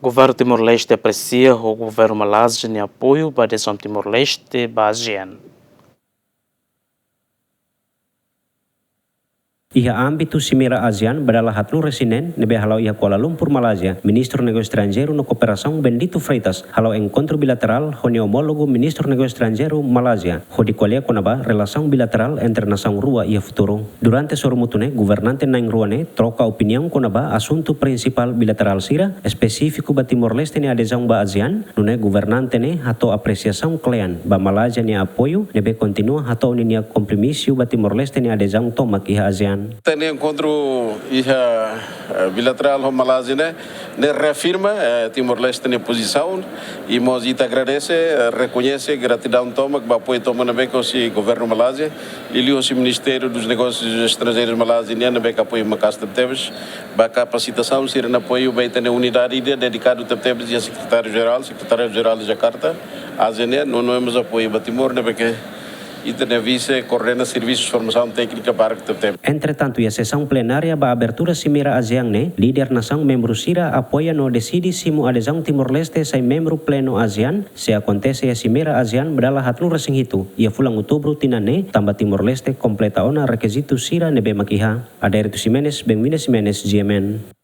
Governo Timor-Leste aprecia o governo Malásia em apoio para a adesão Timor-Leste à ASEAN. Iha âmbito Cimeira ASEAN badalah hatlu resinen nebe halau iha Kuala Lumpur, Malaysia, Ministro Negócio Estrangeiro no Cooperação Bendito Freitas, halau encontro bilateral honi homólogo Ministro Negócio Estrangeiro Malaysia, hodi kualia konaba relação bilateral entre nação rua iha futuro. Durante sormutune, governante naing ruane troca opinião konaba assunto principal bilateral sira, específico ba Timor-Leste ne adesão ba ASEAN, nune governante ne hato apreciação klean ba Malaysia ne apoio nebe continua hato ninia kompromisso ba Timor-Leste ne adesão tomak iha ASEAN. Tem encontro bilateral com a Malásia, né reafirma Timor-Leste na posição e nós agradece, reconhece gratidão toma que apoio toma na beca o governo Malásia e o Ministério dos Negócios Estrangeiros Malásia na beca apoio Macasta Tebes, ba capacitação ser na apoio vai ter unidade dedicada a Tebes e a secretário-geral de Jakarta, ASEAN, não temos apoio para Timor na beca e vice coordena serviços de formação técnica para que tem. Entretanto, a sessão plenária ba abertura Cimeira ASEAN ne, líder nação membro Sira apoia no decide simu adesão Timor-Leste sai membro pleno ASEAN, se acontece a Cimeira ASEAN badalah hatlu resing itu, ia fulang outubro tinane, tambah Timor-Leste completa ona requisito Sira nebe makiha. Ada itu Simenes, Benvines Simenes, GMN.